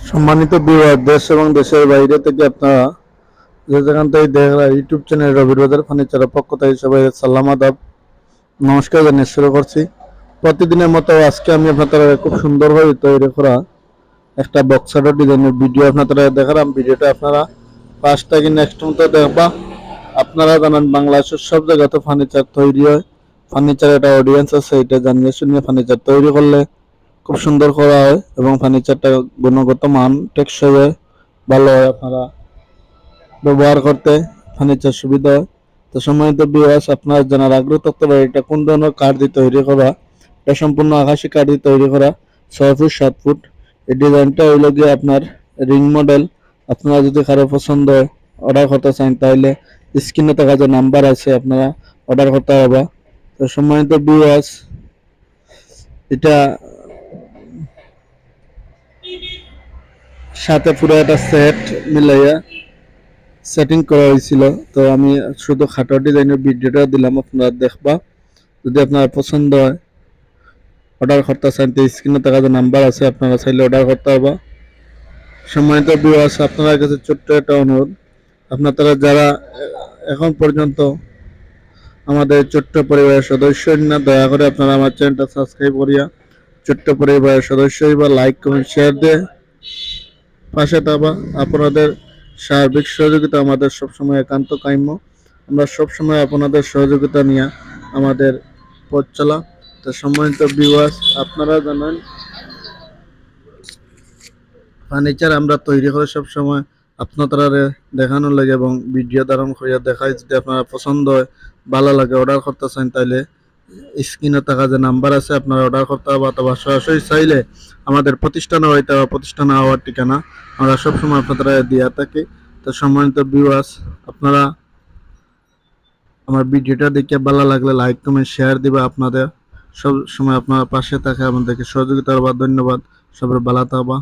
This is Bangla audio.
সম্মানিত ভিউয়ার, দেশ এবং দেশের বাইরে থেকে আপনারা যে যেখান থেকে দেখরা ইউটিউব চ্যানেল রবির বাজার ফার্নিচারের পক্ষ থেকে সবাই সালাম আদাব নমস্কার জানিয়ে শুরু করছি। প্রতিদিনের মতো আজকে আমি আপনাদের খুব সুন্দরভাবে তৈরি করা একটা বক্সারের ডিজাইনের ভিডিও আপনারা দেখালাম। ভিডিওটা আপনারা ফার্স্ট থেকে নেক্সট মতো দেখবা। আপনারা জানেন বাংলাদেশের সব জায়গাতে ফার্নিচার তৈরি হয়, ফার্নিচার একটা অডিয়েন্স আছে, এটা জানিয়ে শুনিয়ে ফার্নিচার তৈরি করলে খুব সুন্দর করা হয় এবং ফার্নিচারটা গুণগত মান টেকসই হয়, ভালো হয়, আপনারা ব্যবহার করতে ফার্নিচার সুবিধা হয়। তো সম্মানিত ভিউয়ার্স, আপনারা জানার আগ্রহ থাকতে পারে এটা কোন ধরনের কাঠ দিয়ে তৈরি করা। এটা সম্পূর্ণ আকাশি কাঠ দিয়ে তৈরি করা, 6 ফুট 7 ফুট। এই ডিজাইনটা হইল গিয়ে আপনার রিং মডেল। আপনারা যদি কারো পছন্দ হয় অর্ডার করতে চান তাহলে স্ক্রিনে থাকা যে নাম্বার আছে আপনারা অর্ডার করতে হবে। তো সম্মানিত ভিউয়ার্স, এটা সাথে পুরো একটা সেট মিলাইয়া সেটিং করা হয়েছিল। তো আমি শুধু খাটো ডিজাইনের ভিডিওটা দিলাম, আপনারা দেখবা। যদি আপনার পছন্দ হয় অর্ডার করতে চান তো স্ক্রিনে থাকা যে নাম্বার আছে আপনারা চাইলে অর্ডার করতে হবে। সম্মানিত ভিউয়ার্স, আপনাদের কাছে ছোট্ট একটা অনুরোধ, আপনারা যারা এখন পর্যন্ত আমাদের ছোট্ট পরিবারের সদস্য না, দয়া করে আপনারা আমার চ্যানেলটা সাবস্ক্রাইব করিয়া ছোট্ট পরিবারের সদস্য বা লাইক কমেন্ট শেয়ার দিয়ে পাশে থাকবা। আপনাদের সার্বিক সহযোগিতা আমাদের সবসময় একান্ত কাম্য। আমরা সবসময় আপনাদের সহযোগিতা নিয়ে আমাদের পথ চলা। তো সম্মানিত ভিউয়ার্স, আপনারা জানেন ফার্নিচার আমরা তৈরি করে সবসময় আপনারা দেখানোর লাগে এবং ভিডিও ধারণ করিয়া দেখাই। যদি আপনারা পছন্দ হয় ভালো লাগে অর্ডার করতে চান তাহলে স্ক্রিনে থাকা যে নাম্বার আছে আপনারা অর্ডার করতে হবে, অথবা সরাসরি চাইলে আমাদের প্রতিষ্ঠানে হইতে হবে, প্রতিষ্ঠানে হওয়ার ঠিকানা আমরা সবসময় আপনারা দিয়ে থাকি। তো সম্মানিত ভিউয়ার্স, আপনারা আমার ভিডিওটা দেখে ভালো লাগলে লাইক কমেন্ট শেয়ার দিবে। আপনাদের সব সময় আপনার পাশে থাকে, আমাদেরকে সহযোগিতা করবা। ধন্যবাদ, সবার ভালো থাকবা।